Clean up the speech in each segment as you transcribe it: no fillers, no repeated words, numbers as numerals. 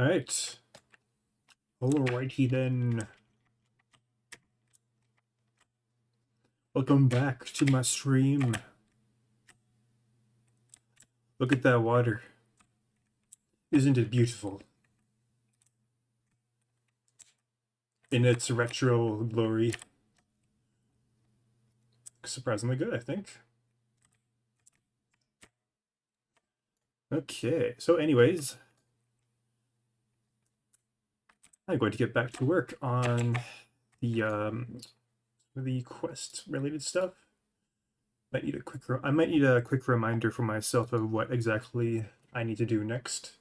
Alright. Alrighty then. Welcome back to my stream. Look at that water. Isn't it beautiful? In its retro glory. Surprisingly good, I think. Okay, so anyways, I'm going to get back to work on the quest related stuff. I might need a quick reminder for myself of what exactly I need to do next.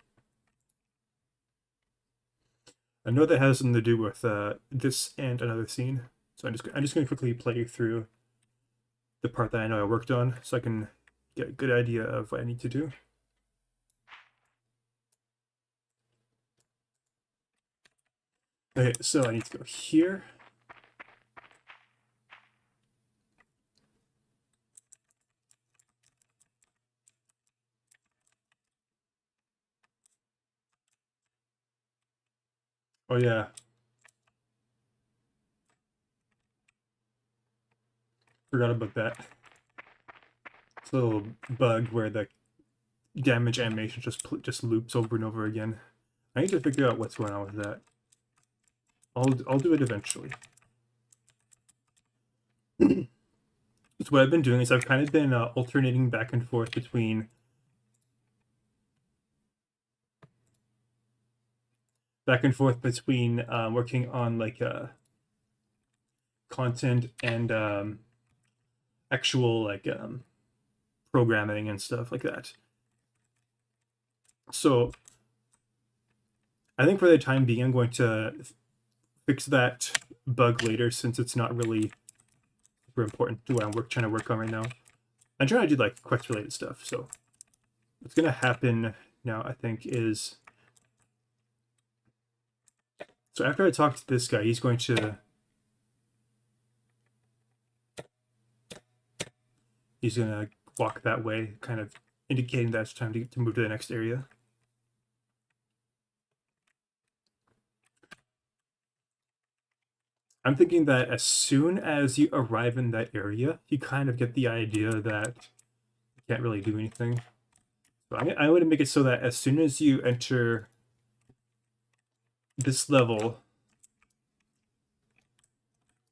I know that has something to do with this and another scene, so I'm just going to quickly play through the part that I know I worked on, so I can get a good idea of what I need to do. Okay, so I need to go here. Oh yeah. Forgot about that. It's a little bug where the damage animation just loops over and over again. I need to figure out what's going on with that. I'll do it eventually. So what I've been doing is I've kind of been alternating back and forth between working on like content and actual like programming and stuff like that. So I think for the time being, I'm going to fix that bug later, since it's not really super important to what I'm trying to work on right now. I'm trying to do like quest related stuff. So what's going to happen now, I think, is so after I talk to this guy, he's going to walk that way, kind of indicating that it's time to move to the next area. I'm thinking that as soon as you arrive in that area, you kind of get the idea that you can't really do anything. So I would make it so that as soon as you enter this level,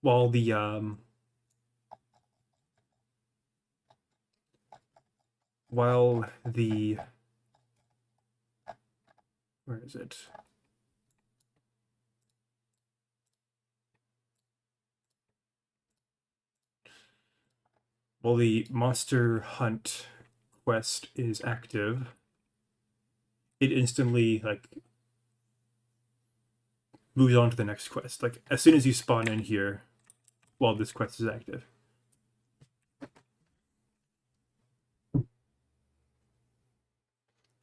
while the where is it? While the monster hunt quest is active, it instantly like moves on to the next quest. Like as soon as you spawn in here, while this quest is active.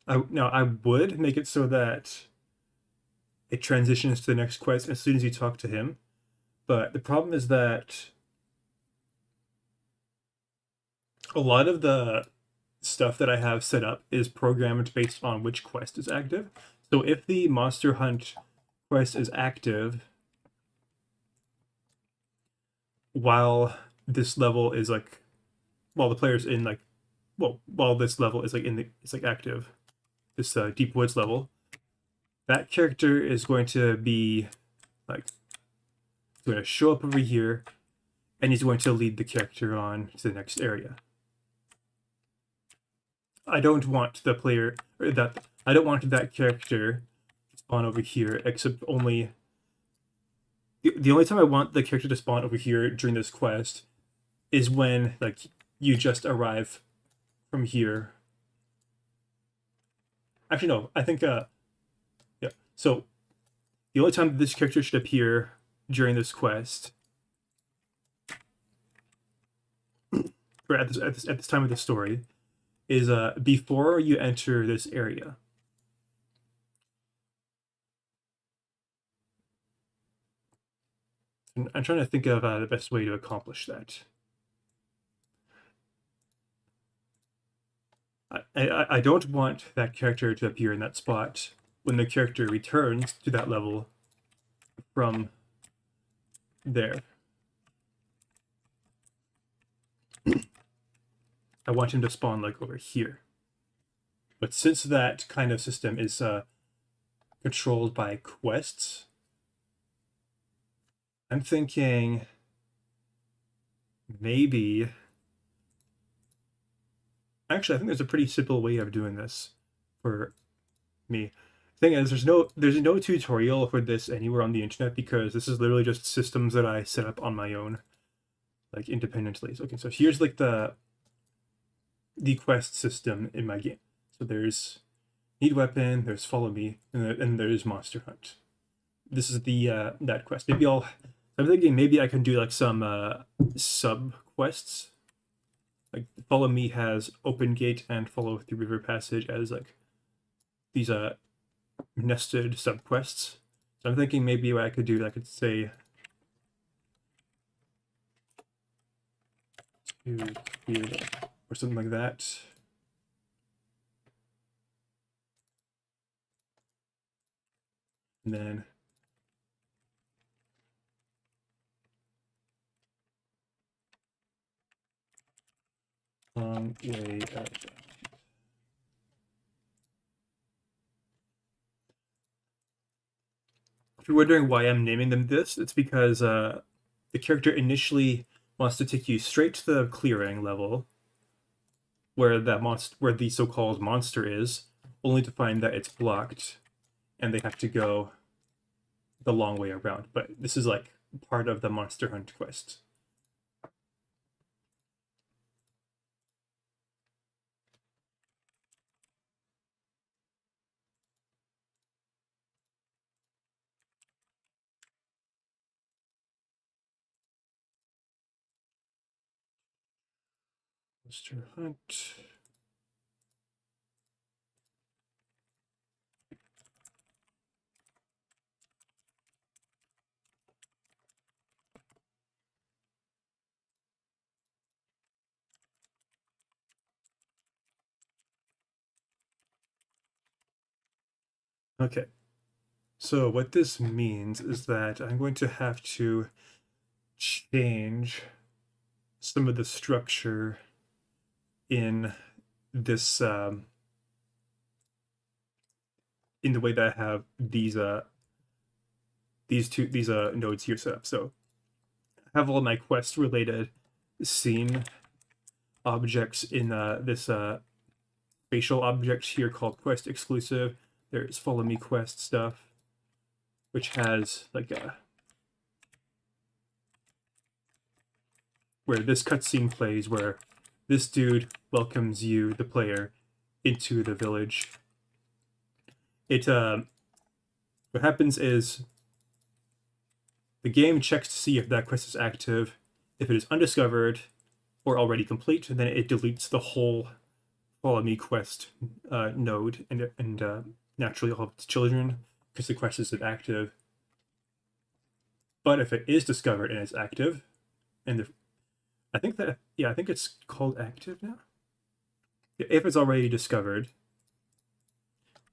I would make it so that it transitions to the next quest as soon as you talk to him, but the problem is that a lot of the stuff that I have set up is programmed based on which quest is active. So if the monster hunt quest is active while this level is like, while the player's in like, well, while this level is like it's like active, this deep woods level, that character is going to be like going to show up over here, and he's going to lead the character on to the next area. I don't want the player, or that I don't want that character to spawn over here, except only the only time I want the character to spawn over here during this quest is when like you just arrive from here. Actually, no, I think yeah. So the only time this character should appear during this quest, or at this time of the story, is before you enter this area. And I'm trying to think of the best way to accomplish that. I don't want that character to appear in that spot when the character returns to that level from there, I want him to spawn like over here. But since that kind of system is controlled by quests, I'm thinking maybe... Actually, I think there's a pretty simple way of doing this for me. Thing is, there's no tutorial for this anywhere on the internet because this is literally just systems that I set up on my own, like independently. Okay, so here's like the quest system in my game. So there's need weapon, there's follow me, and there's monster hunt. This is the that quest. I'm thinking maybe I can do like some sub quests. Like follow me has open gate and follow the river passage as like these nested sub quests. So I'm thinking maybe what I could do, I could say to clear or something like that. And then long way out. If you're wondering why I'm naming them this, it's because the character initially wants to take you straight to the clearing level where the so-called monster is, only to find that it's blocked and they have to go the long way around. But this is like part of the monster hunt quest. Monster hunt. Okay, so what this means is that I'm going to have to change some of the structure in this in the way that I have these nodes here set up. So I have all my quest related scene objects in this spatial object here called quest exclusive. There's follow me quest stuff, which has like where this cutscene plays, where this dude welcomes you, the player, into the village. It what happens is the game checks to see if that quest is active. If it is undiscovered or already complete, then it deletes the whole follow me quest node and naturally all of its children because the quest isn't active. But if it is discovered and it's active, and I think it's called active now. If it's already discovered,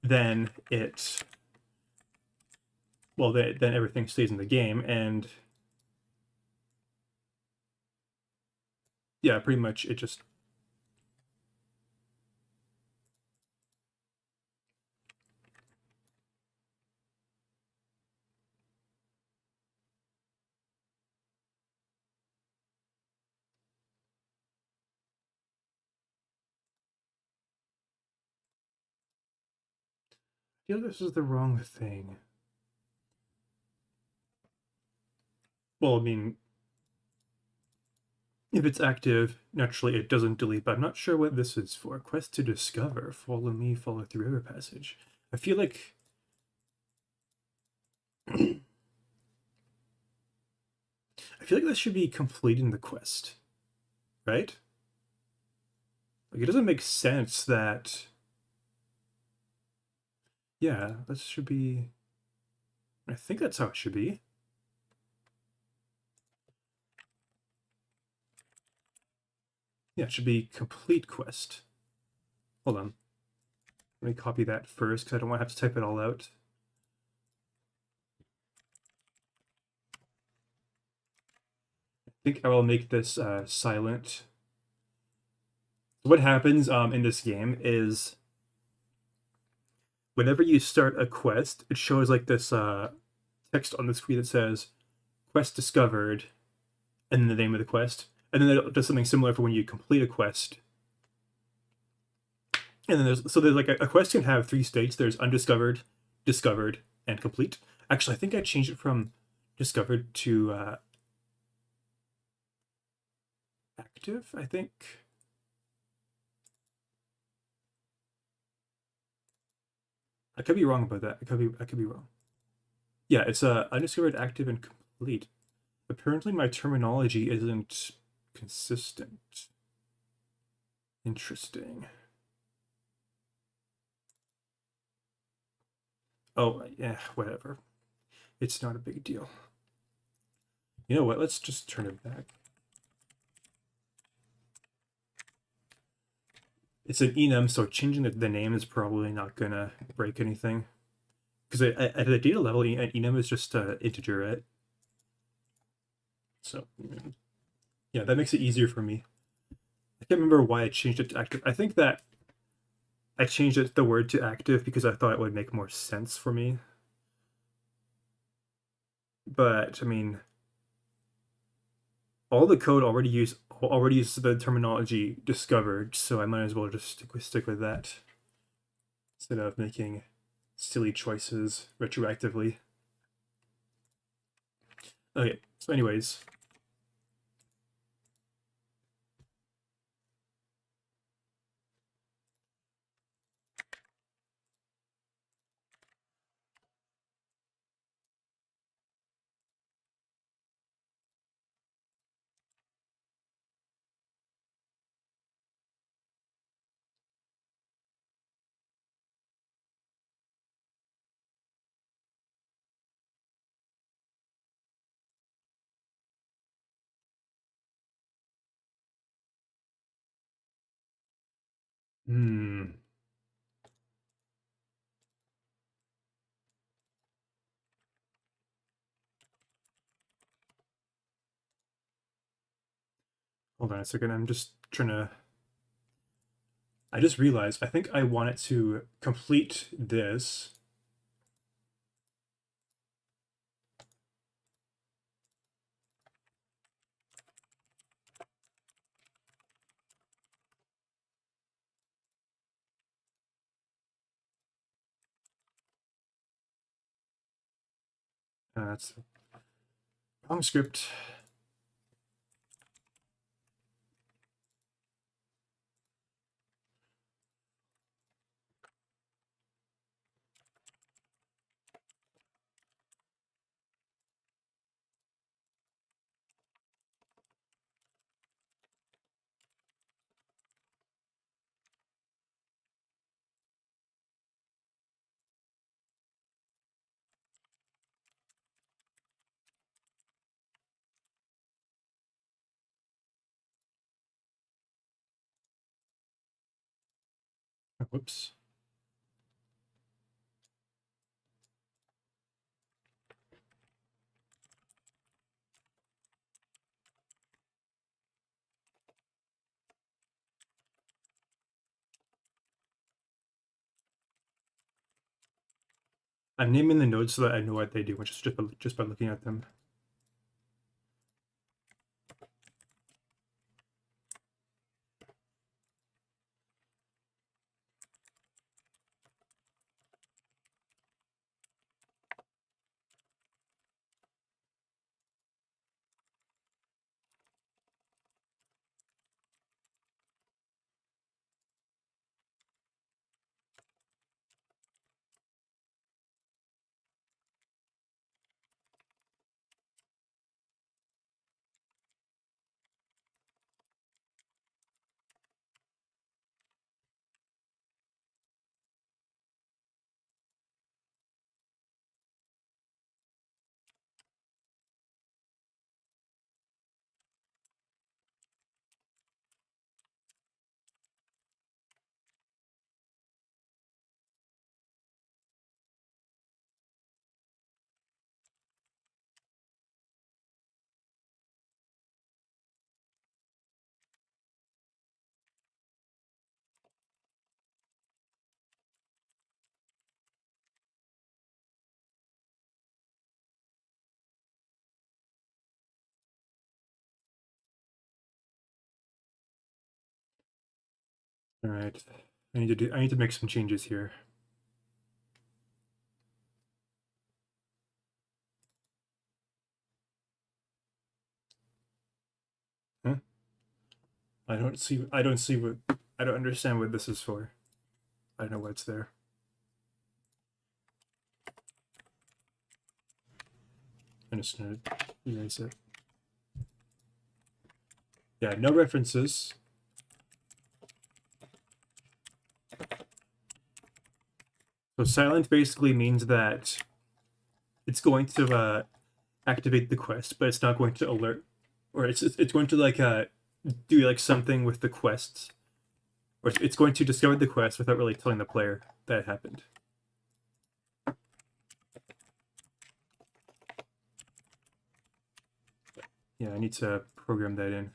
then then everything stays in the game, and yeah, pretty much it just I feel this is the wrong thing. Well, I mean, if it's active, naturally it doesn't delete, but I'm not sure what this is for. Quest to discover. Follow me, follow the river passage. I feel like this should be completing the quest, right? Like, it doesn't make sense that... Yeah, this should be... I think that's how it should be. Yeah, it should be complete quest. Hold on. Let me copy that first because I don't want to have to type it all out. I think I will make this silent. What happens in this game is whenever you start a quest, it shows like this text on the screen that says quest discovered and the name of the quest. And then it does something similar for when you complete a quest. And then there's like a quest can have 3 states. There's undiscovered, discovered, and complete. Actually, I think I changed it from discovered to active, I think. I could be wrong about that. I could be wrong. Yeah, it's undiscovered, active, and complete. Apparently my terminology isn't consistent. Interesting. Oh, yeah, whatever. It's not a big deal. You know what? Let's just turn it back. It's an enum, so changing the name is probably not gonna break anything. Because at the data level, an enum is just an integer, right? So, yeah, that makes it easier for me. I can't remember why I changed it to active. I think that I changed it the word to active because I thought it would make more sense for me. But I mean, all the code already uses the terminology discovered, so I might as well just stick with that instead of making silly choices retroactively. Okay, so anyways. Hmm. Hold on a second. I'm just trying to. I just realized I think I want it to complete this. That's wrong script. Whoops. I'm naming the nodes so that I know what they do, which is just by looking at them. All right, I need to make some changes here. Huh? I don't see what I don't understand what this is for. I don't know what's there. I'm just gonna erase it. Yeah, no references. So silent basically means that it's going to activate the quest, but it's not going to alert, or it's going to like do like something with the quests, or it's going to discover the quest without really telling the player that it happened. Yeah, I need to program that in.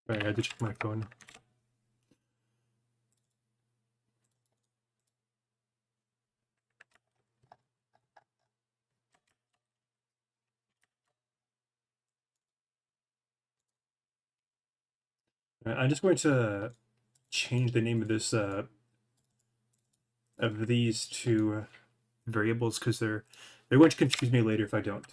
Right, I had to check my phone. I'm just going to change the name of this of these two variables because they're going to confuse me later if I don't.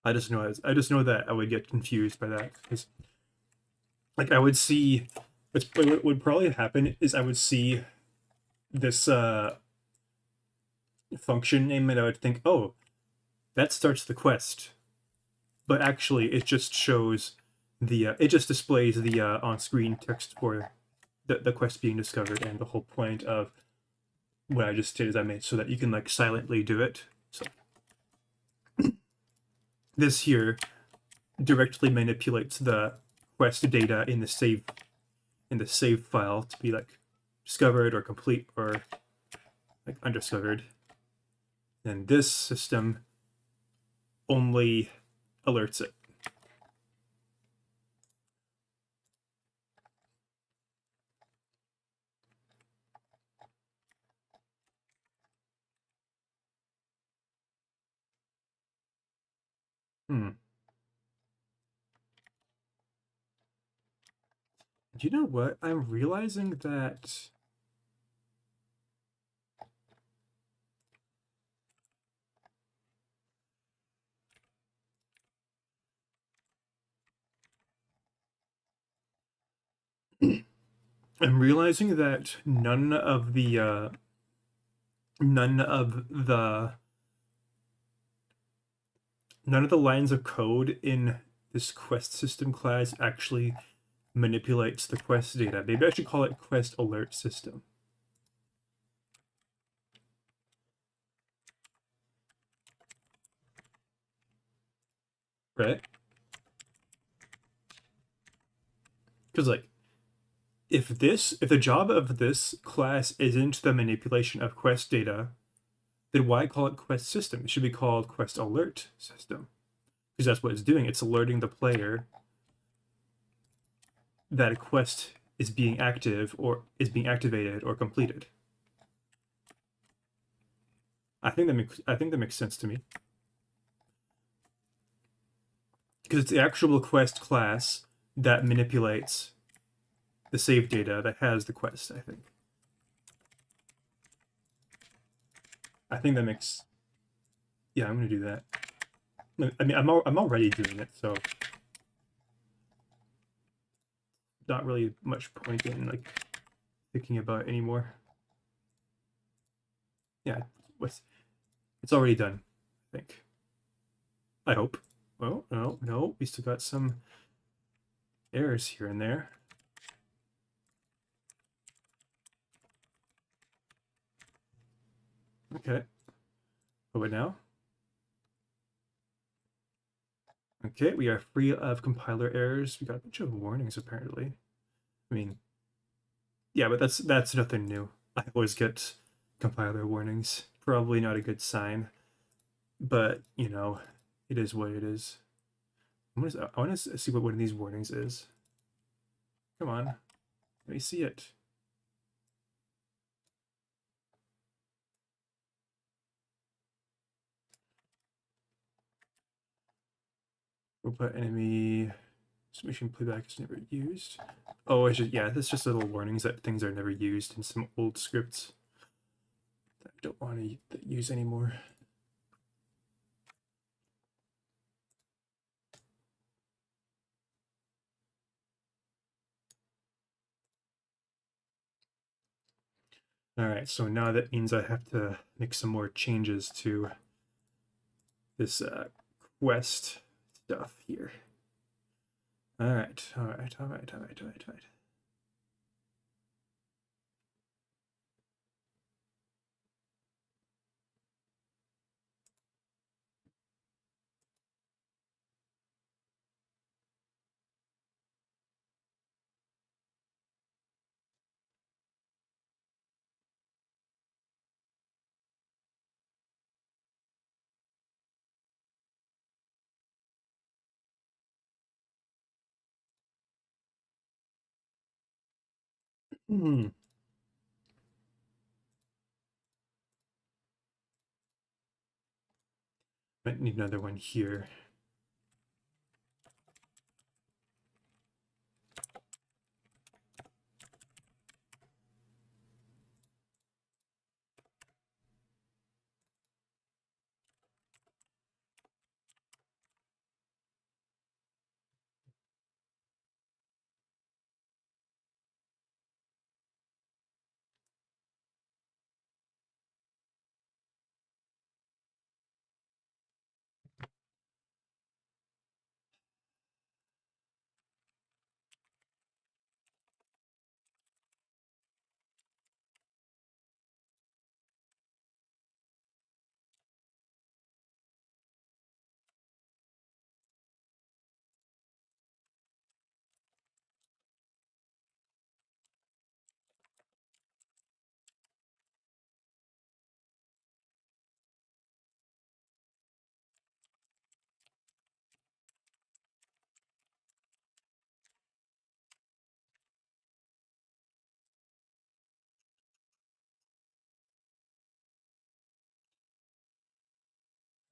I just know that I would get confused by that because like I would see what would probably happen is I would see this function name and I would think, oh, that starts the quest, but actually it just shows the it just displays the on-screen text for the quest being discovered, and the whole point of what I just did is I made so that you can like silently do it. So this here directly manipulates the quest data in the save file to be like discovered or complete or like undiscovered. And this system only alerts it. Hmm. You know what? I'm realizing that none of the none of the lines of code in this quest system class actually manipulates the quest data. Maybe I should call it quest alert system. Right? Because like if the job of this class isn't the manipulation of quest data, then why call it quest system? It should be called quest alert system, because that's what it's doing. It's alerting the player that a quest is being active or is being activated or completed. I think that makes sense to me, because it's the actual quest class that manipulates the save data that has the quest. I think that makes, yeah, I'm gonna do that. I mean, I'm already doing it, so not really much point in like thinking about it anymore. Yeah, it's already done, I think. I hope. Oh, no, we still got some errors here and there. Okay. What now? Okay, we are free of compiler errors. We got a bunch of warnings apparently. I mean, yeah, but that's nothing new. I always get compiler warnings. Probably not a good sign, but you know, it is what it is. I want to see what one of these warnings is. Come on, let me see it. Robot enemy submission playback is never used. Oh, it's just, yeah, that's just little warnings that things are never used in some old scripts that I don't want to use anymore. All right, so now that means I have to make some more changes to this quest stuff here. All right, all right, all right, all right, all right, all right. Hmm. Might need another one here.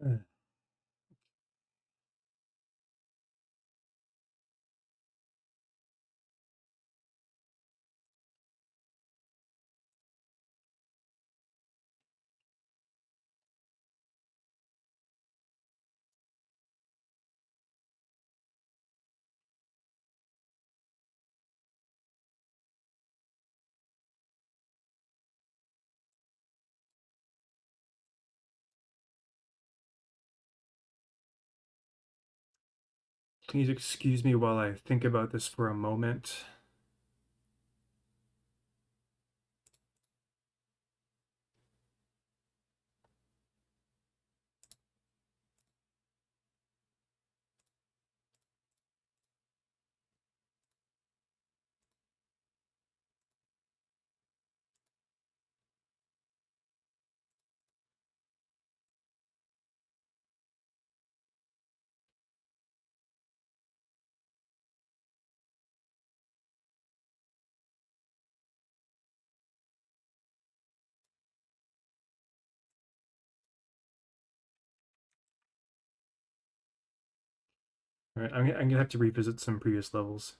Uh, Please excuse me while I think about this for a moment. All right, I'm gonna have to revisit some previous levels.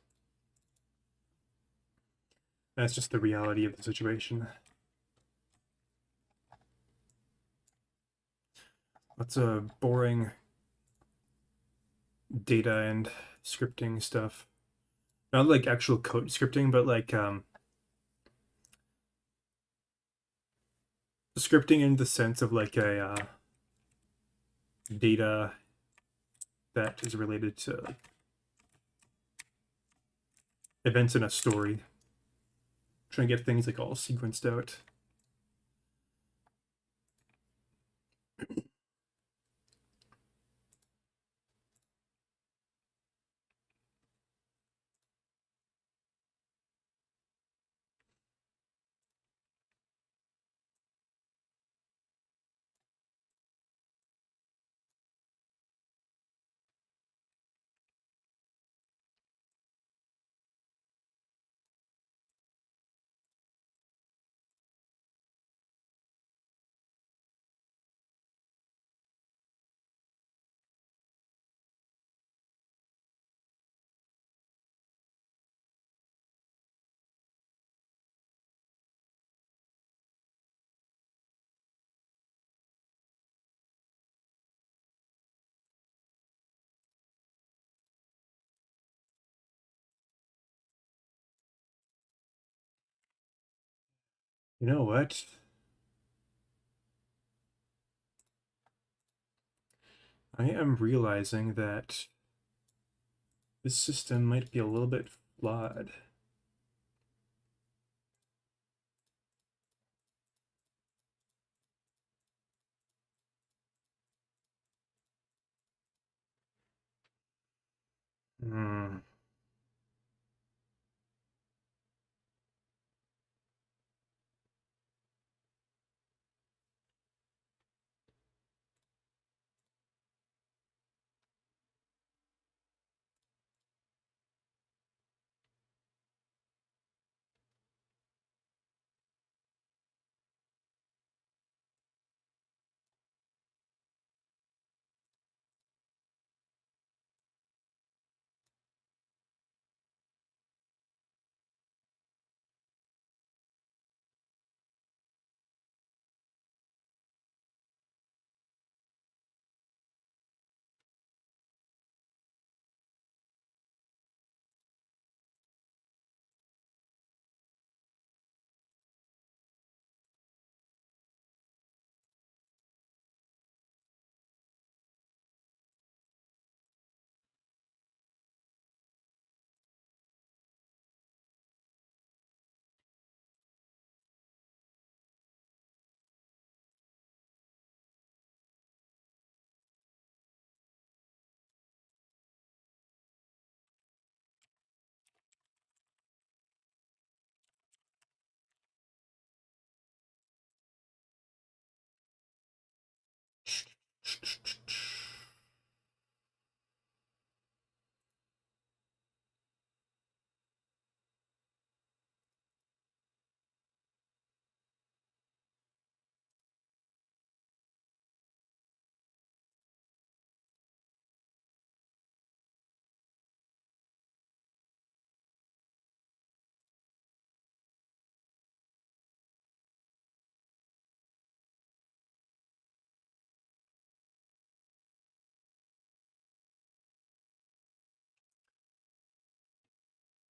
That's just the reality of the situation. Lots of boring data and scripting stuff. Not like actual code scripting, but like scripting in the sense of like a data that is related to like, events in a story. Trying to get things like all sequenced out. You know what? I am realizing that this system might be a little bit flawed. Hmm.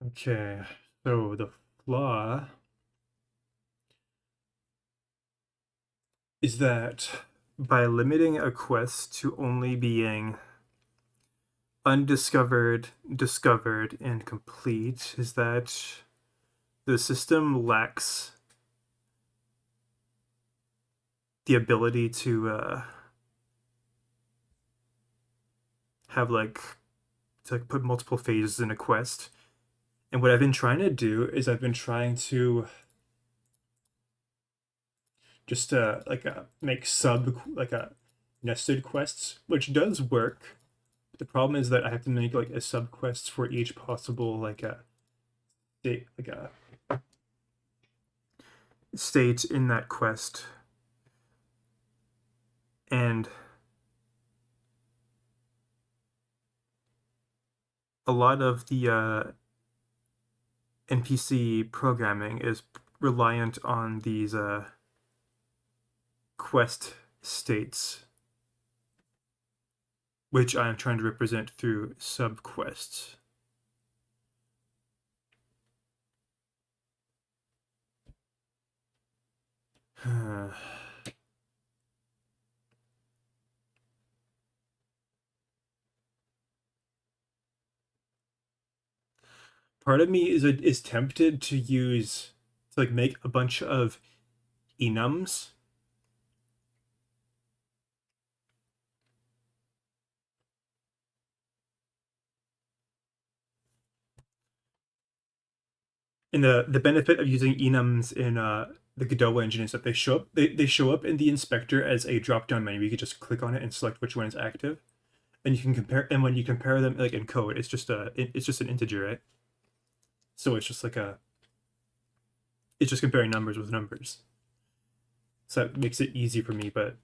Okay, so the flaw is that by limiting a quest to only being undiscovered, discovered, and complete, is that the system lacks the ability to have like to like put multiple phases in a quest. And what I've been trying to do is I've been trying to just like make sub like a nested quests, which does work. But the problem is that I have to make like a sub quest for each possible like a state in that quest, and a lot of the NPC programming is reliant on these quest states, which I'm trying to represent through subquests. Part of me is tempted to use to like make a bunch of enums and the benefit of using enums in the Godot engine is that they show up in the inspector as a drop down menu. You can just click on it and select which one is active, and you can compare. And when you compare them like in code, it's just an integer, right? So it's just comparing numbers with numbers. So that makes it easy for me, but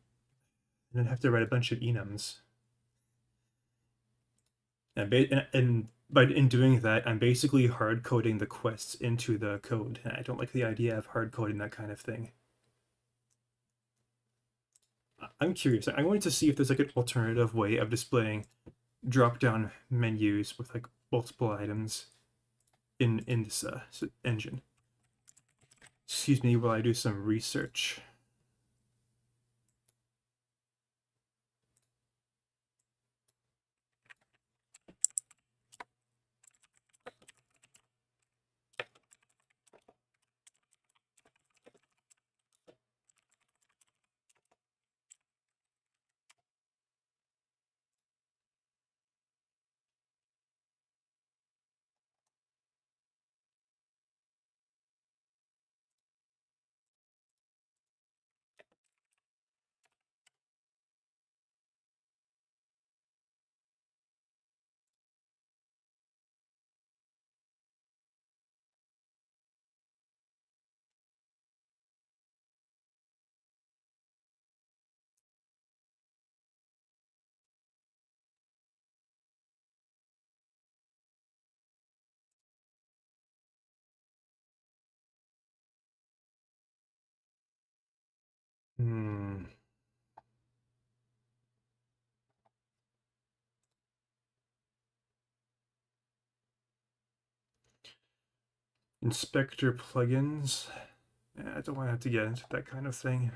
I don't have to write a bunch of enums. And by in doing that, I'm basically hard coding the quests into the code, and I don't like the idea of hard coding that kind of thing. I'm curious. I wanted to see if there's like an alternative way of displaying drop-down menus with like multiple items in this engine. Excuse me while I do some research. Hmm. Inspector plugins. I don't want to have to get into that kind of thing.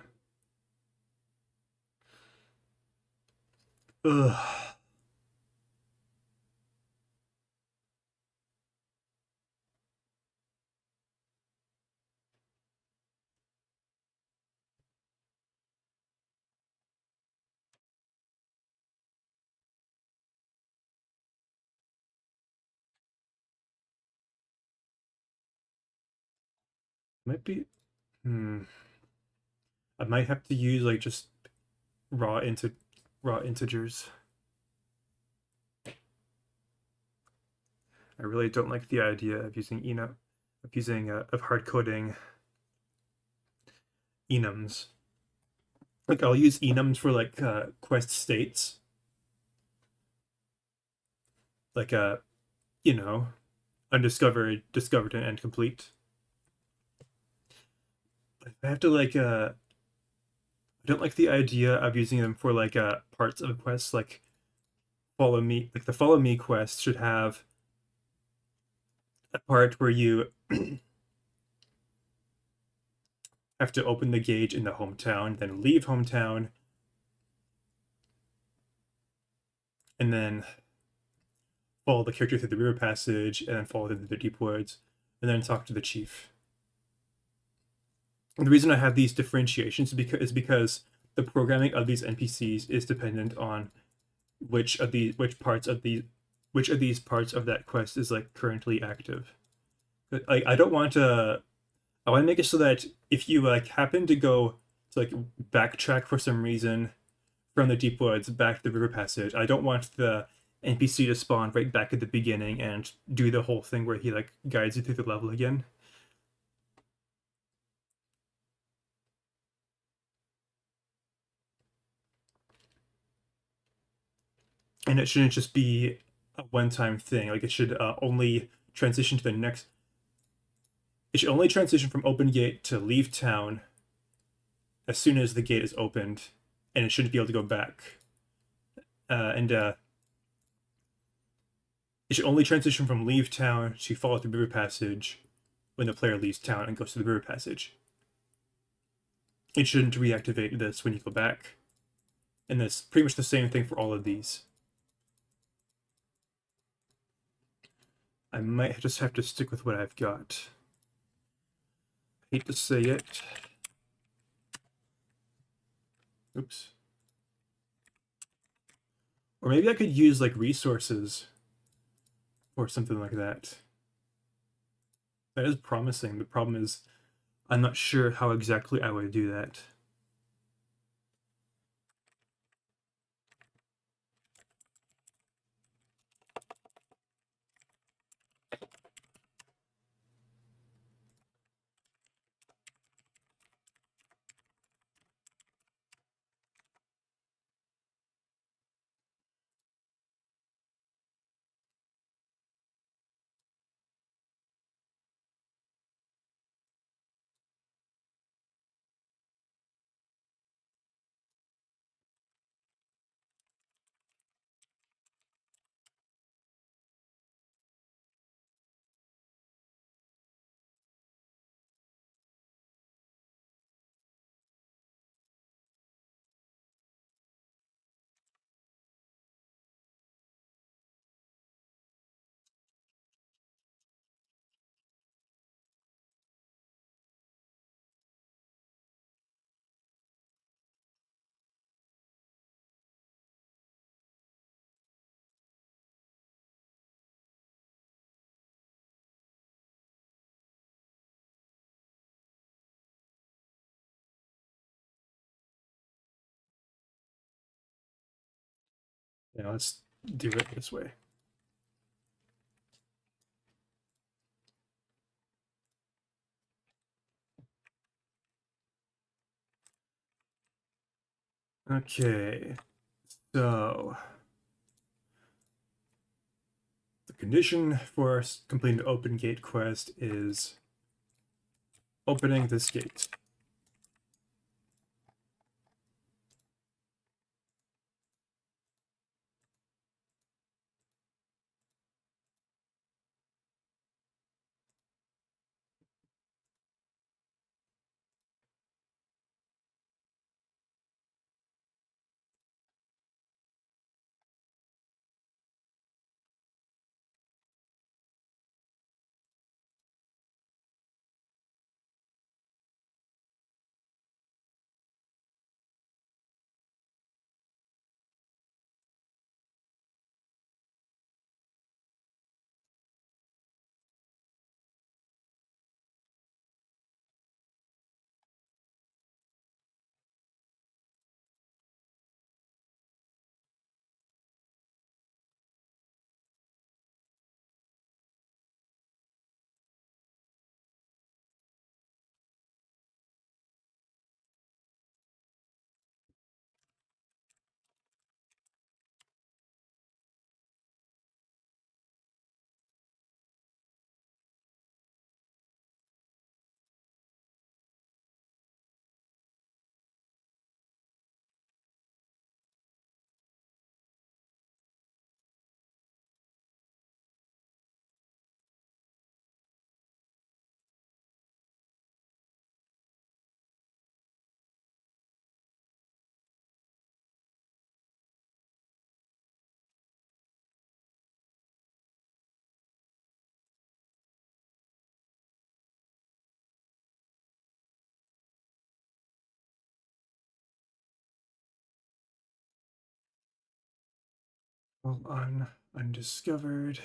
Ugh. Might be. Hmm. I might have to use like just raw into raw integers. I really don't like the idea of using of hard coding enums. Like I'll use enums for like quest states, like you know, undiscovered, discovered, and complete. But I have to I don't like the idea of using them for like parts of quests. Like follow me, like the follow me quest should have a part where you have to open the gauge in the hometown, then leave hometown, and then follow the character through the river passage, and then follow them through the deep woods, and then talk to the chief. And the reason I have these differentiations is because the programming of these NPCs is dependent on which of these parts of that quest is like currently active. I don't want to. I want to make it so that if you like happen to go to like backtrack for some reason from the deep woods back to the river passage, I don't want the NPC to spawn right back at the beginning and do the whole thing where he like guides you through the level again. And it shouldn't just be a one-time thing. Like it should only transition to the next. It should only transition from open gate to leave town as soon as the gate is opened, and it shouldn't be able to go back. And It should only transition from leave town to follow the river passage when the player leaves town and goes to the river passage. It shouldn't reactivate this when you go back. And that's pretty much the same thing for all of these. I might just have to stick with what I've got. I hate to say it. Oops. Or maybe I could use like resources or something like that. That is promising. The problem is I'm not sure how exactly I would do that. Yeah, let's do it this way. Okay, so the condition for completing the open gate quest is opening this gate. Hold on, undiscovered.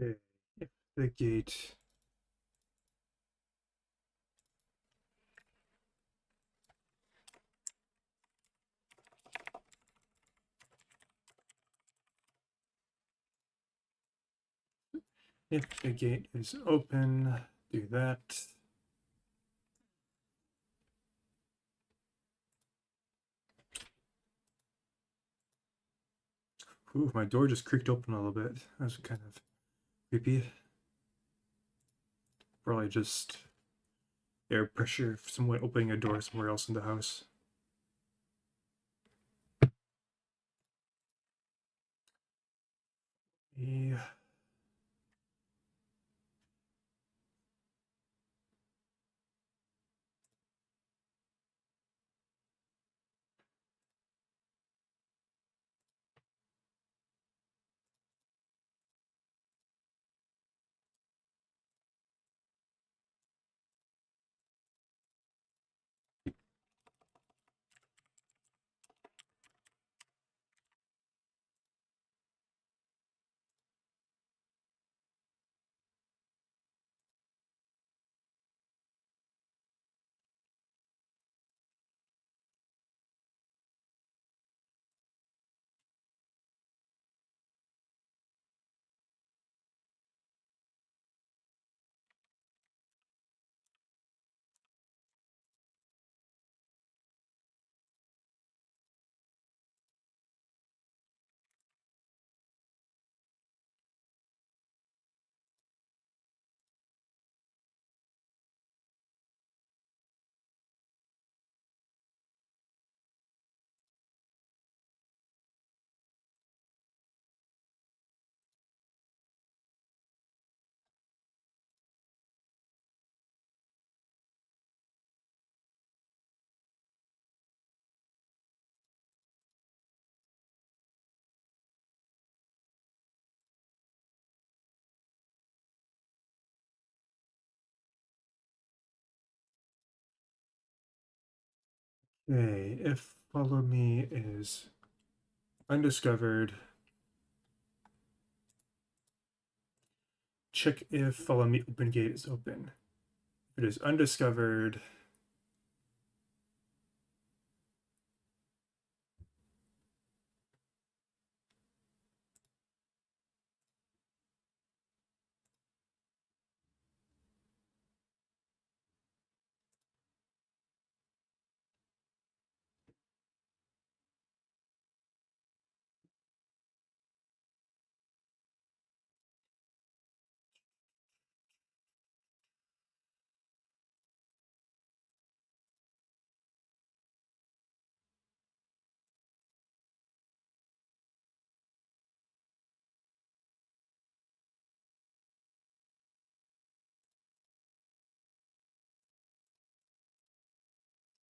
Okay. If the gate is open, do that. Ooh, my door just creaked open a little bit. That was kind of creepy. Probably just air pressure, someone opening a door somewhere else in the house. Yeah. Okay, if follow me is undiscovered, check if follow me open gate is open. If it is undiscovered,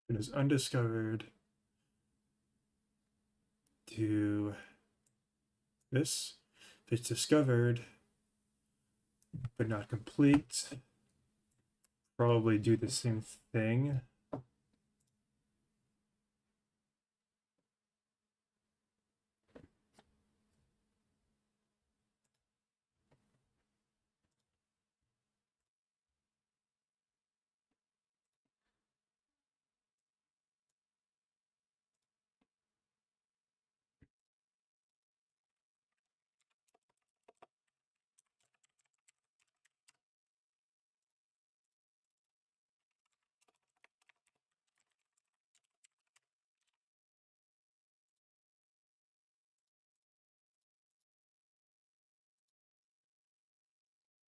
it is undiscovered, do this. If it's discovered but not complete, probably do the same thing.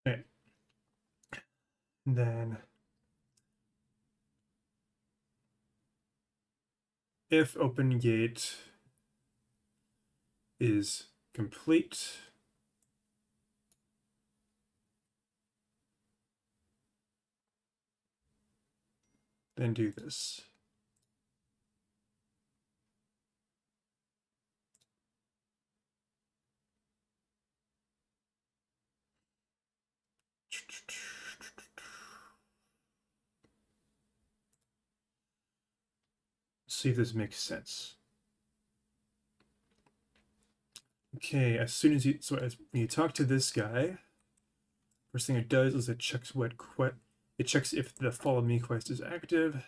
Okay. And then if open gate is complete, then do this. See if this makes sense. Okay, as soon as you when you talk to this guy, First thing it does is it checks it checks if the follow me quest is active.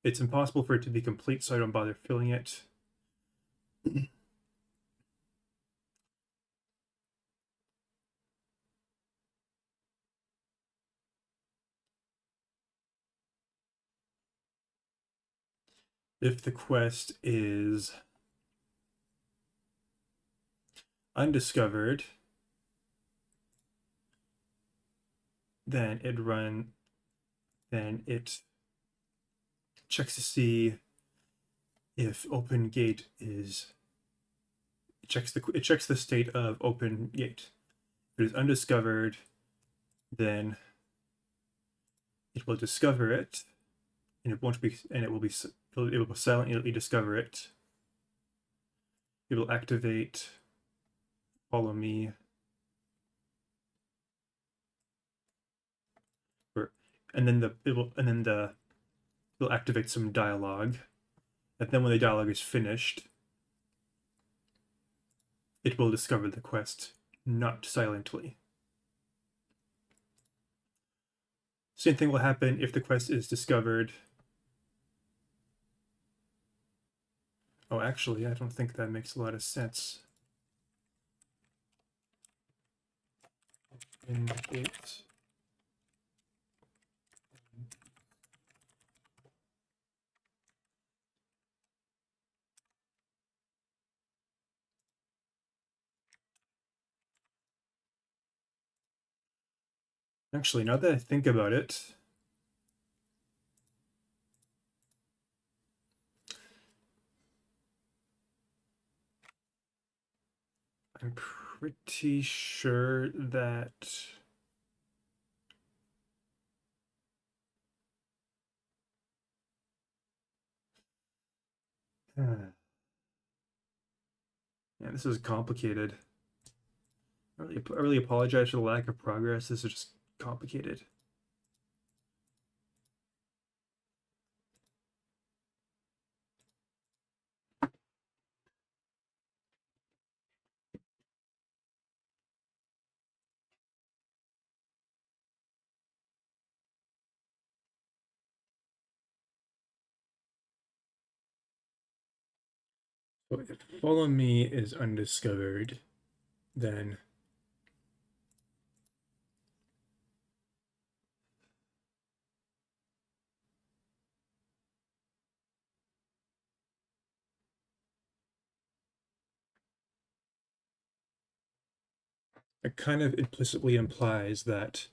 It's impossible for it to be complete, so I don't bother filling it. If the quest is undiscovered, then it checks to see if open gate is it checks the state of open gate. If it is undiscovered, then it will discover it, and it will silently discover it. It will activate follow me, and then it'll activate some dialogue, and then when the dialogue is finished, it will discover the quest, not silently. Same thing will happen if the quest is discovered. Oh, actually, I don't think that makes a lot of sense. Indicate. Actually, now that I think about it, I'm pretty sure that yeah, this is complicated. I really apologize for the lack of progress. This is just complicated. So if follow me is undiscovered, then it kind of implicitly implies that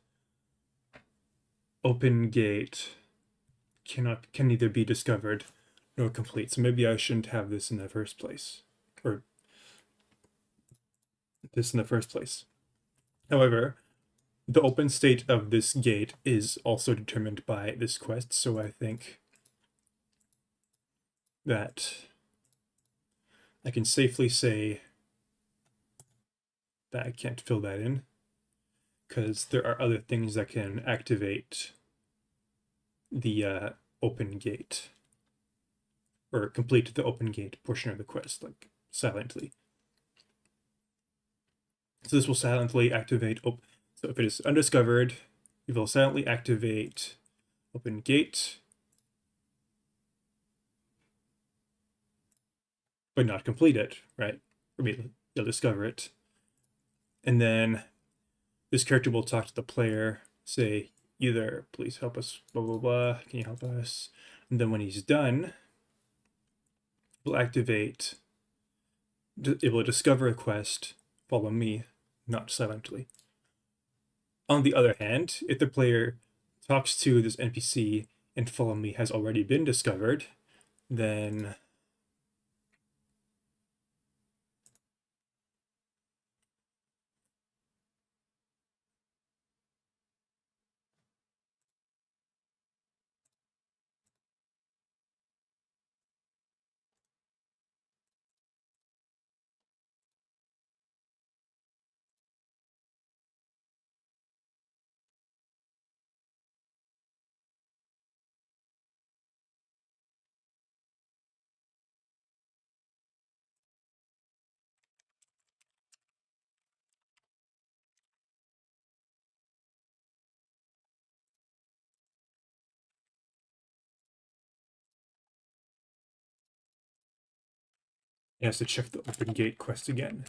open gate can neither be discovered nor complete. So maybe I shouldn't have this in the first place, or this in the first place. However, the open state of this gate is also determined by this quest, so I think that I can safely say that I can't fill that in, because there are other things that can activate the open gate, or complete the open gate portion of the quest, like silently. So this will silently activate. So if it is undiscovered, it will silently activate open gate, but not complete it, right? Or you'll discover it. And then this character will talk to the player, say, either please help us, blah, blah, blah, can you help us? And then when he's done, it will activate, it will discover a quest, follow me, not silently. On the other hand, if the player talks to this NPC and follow me has already been discovered, then He has to check the open gate quest again.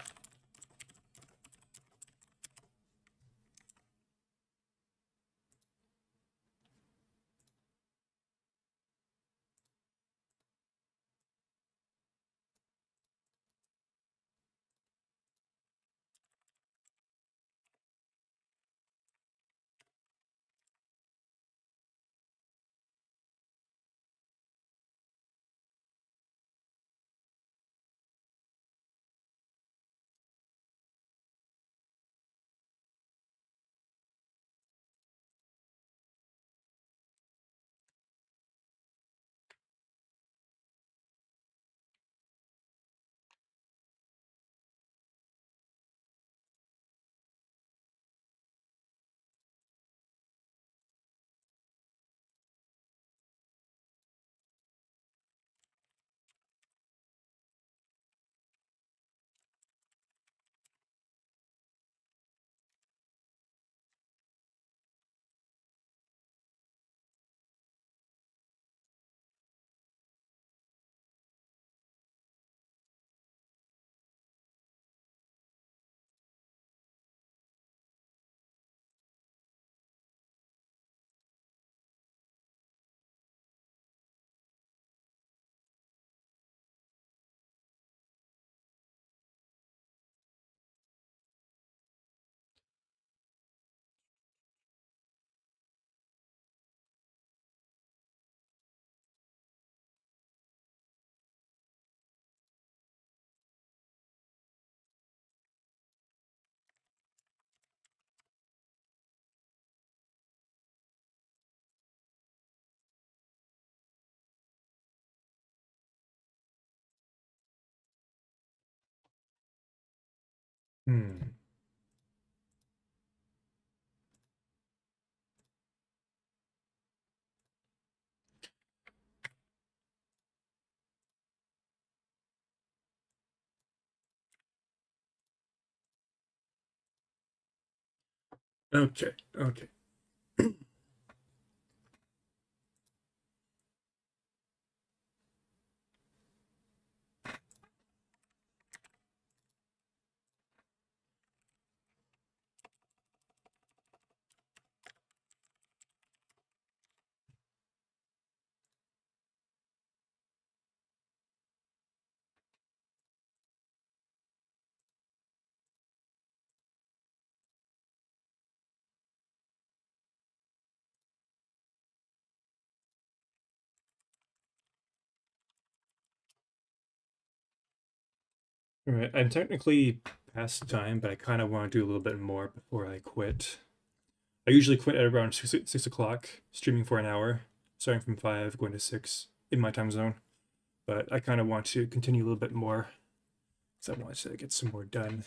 Hmm. Okay. Okay. All right. I'm technically past time, but I kind of want to do a little bit more before I quit. I usually quit at around 6 o'clock, streaming for an hour, starting from 5, going to 6 in my time zone. But I kind of want to continue a little bit more because I want to get some more done.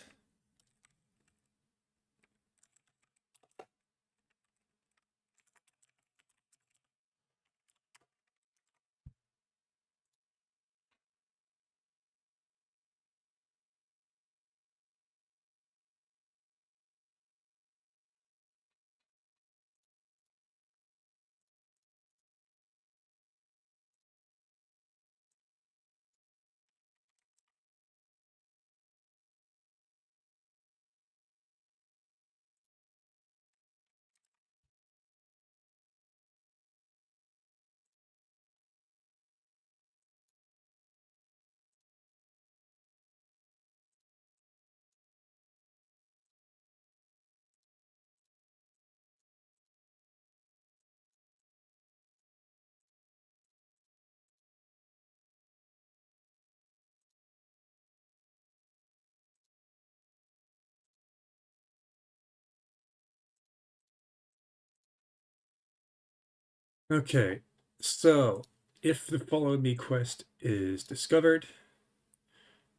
Okay, so if the follow me quest is discovered,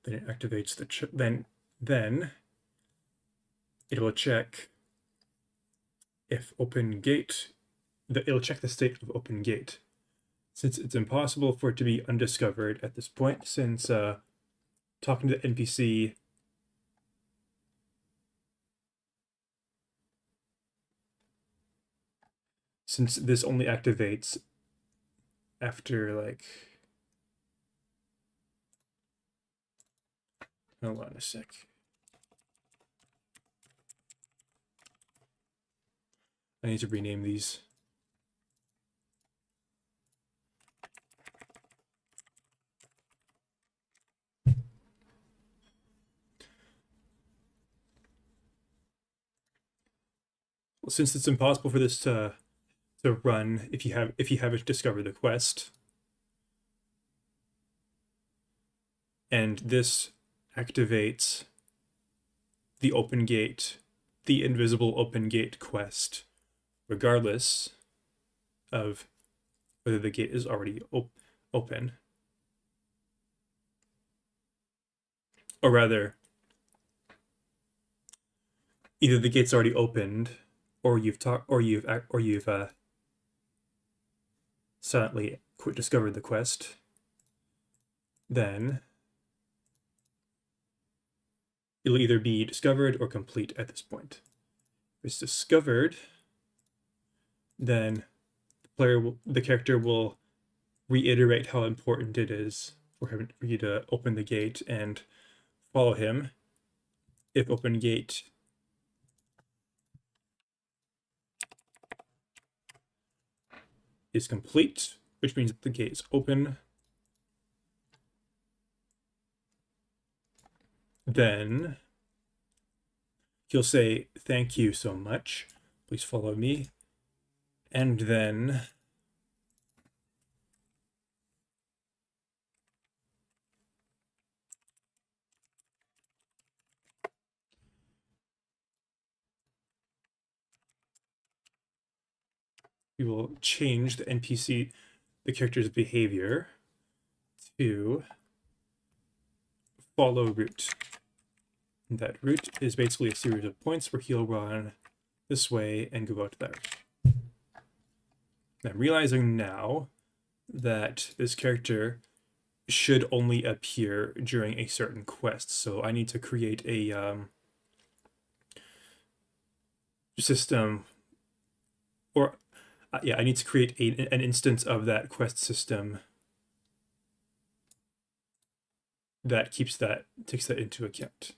then it activates the then it will check if open gate. It'll check the state of open gate. Since it's impossible for it to be undiscovered at this point, since talking to the NPC since this only activates after like Hold on a sec. I need to rename these. Well, since it's impossible for this to run if you haven't discovered the quest, and this activates the open gate, the invisible open gate quest, regardless of whether the gate is already open, or rather, either the gate's already opened, or you've silently discovered the quest. Then it'll either be discovered or complete at this point. If it's discovered, then the character will reiterate how important it is for you to open the gate and follow him. If open gate is complete, which means that the gate is open, then he'll say, "Thank you so much. Please follow me." And then we will change the NPC, the character's behavior, to follow route. And that route is basically a series of points where he'll run this way and go out to that route. I'm realizing now that this character should only appear during a certain quest, so I need to create a system, or yeah, I need to create an instance of that quest system that takes that into account.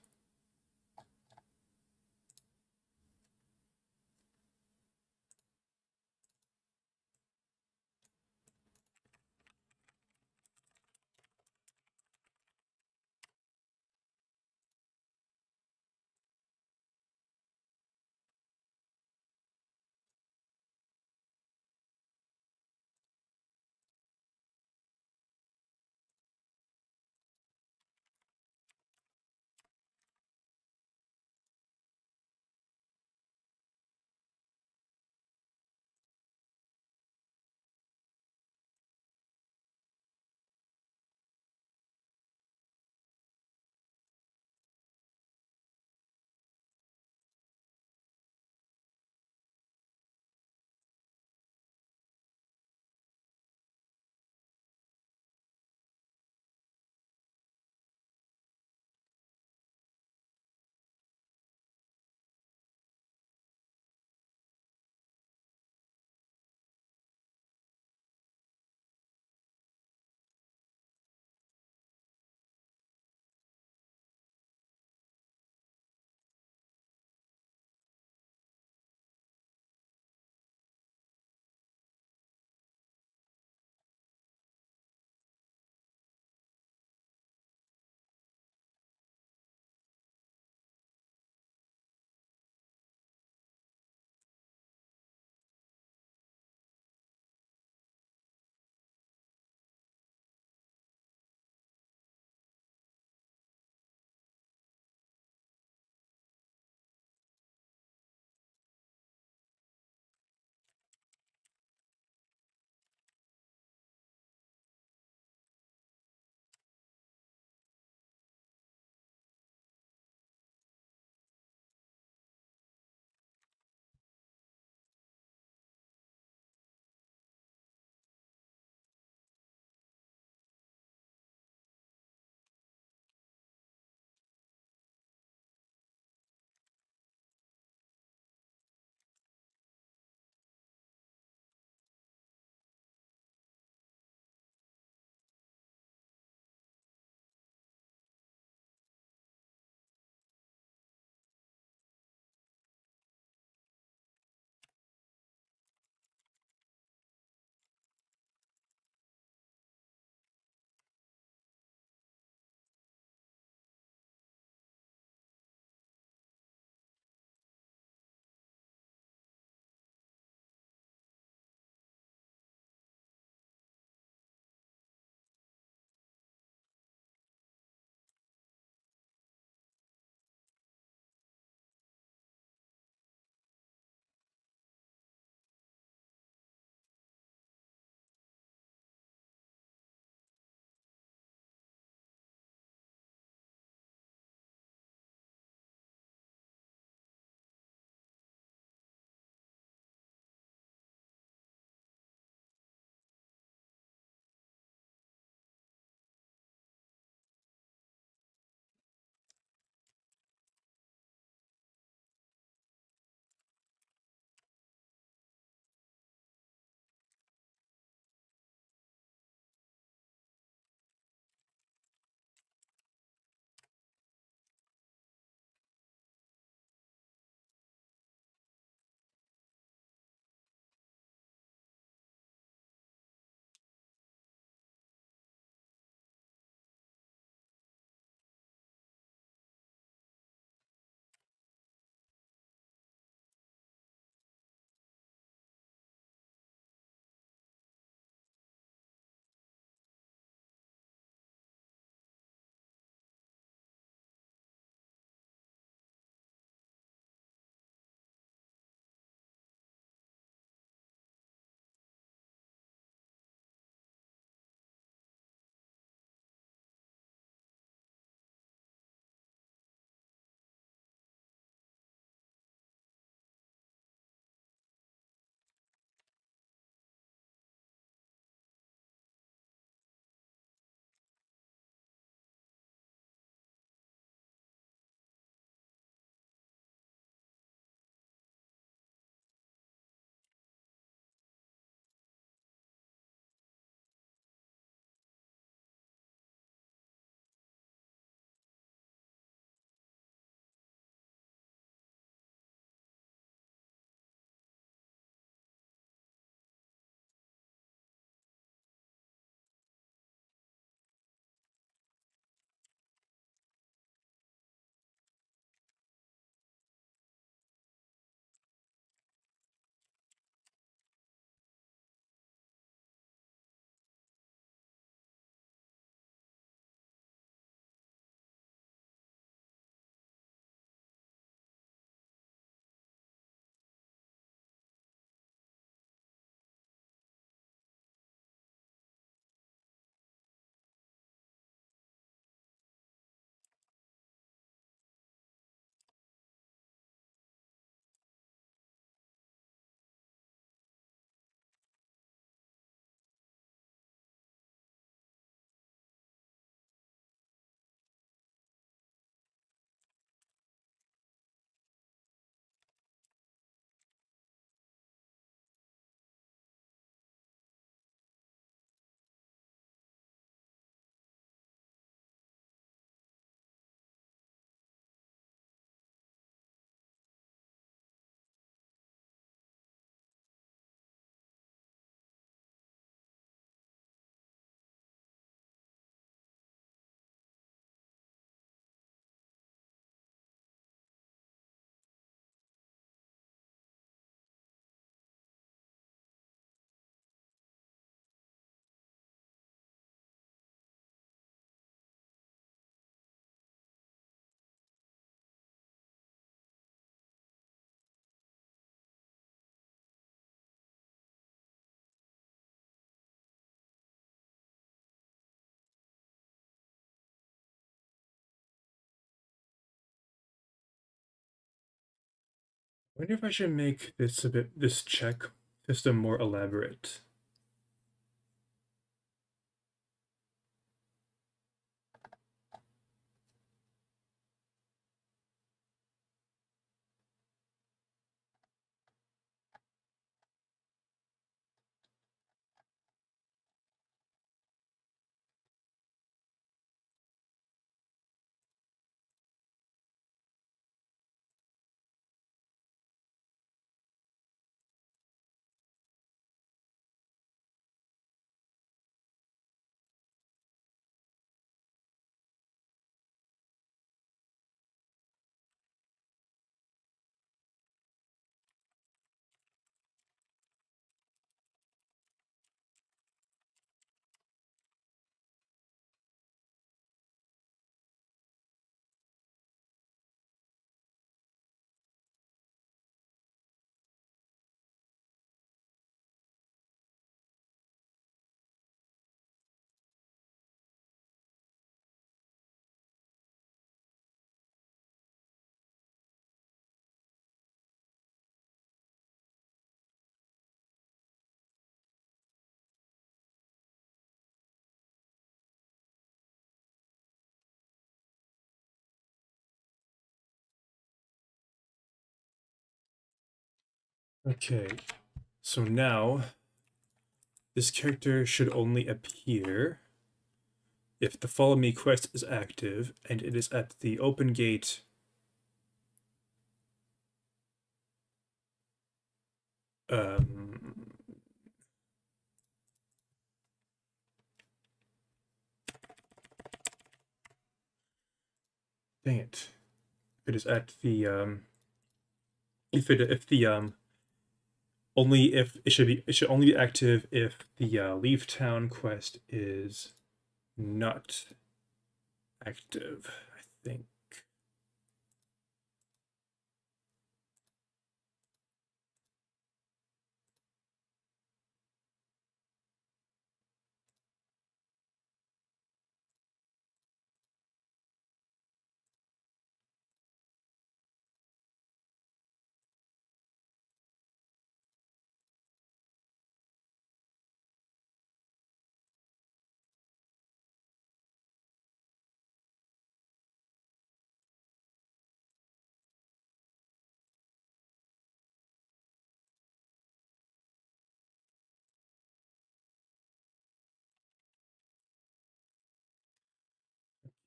wonder if I should make this check system more elaborate. Okay, so now this character should only appear if the Follow Me quest is active and it is at the open gate um, dang it. If it is at the if the only if it should only be active if the Leave Town quest is not active, I think.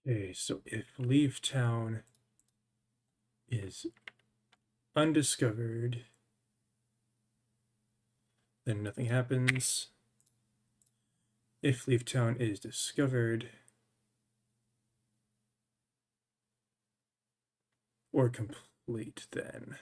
Okay, so if Leave Town is undiscovered, then nothing happens. If Leave Town is discovered or complete, then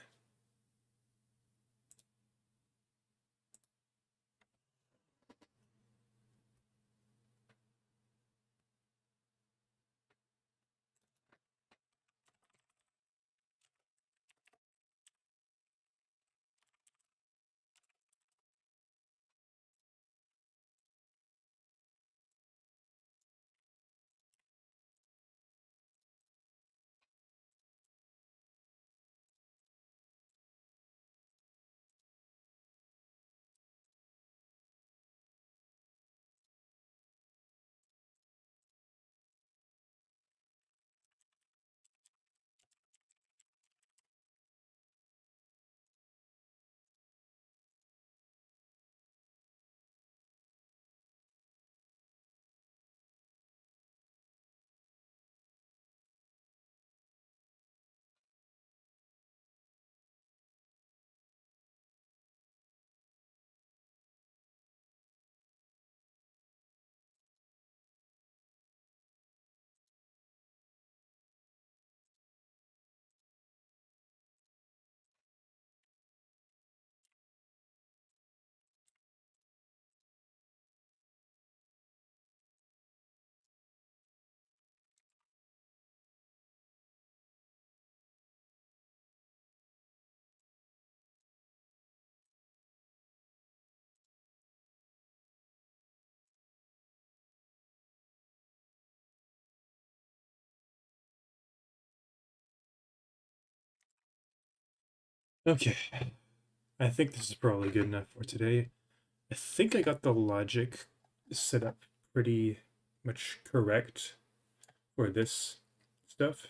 Okay, I think this is probably good enough for today. I think I got the logic set up pretty much correct for this stuff.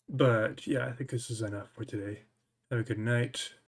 But yeah, I think this is enough for today. Have a good night.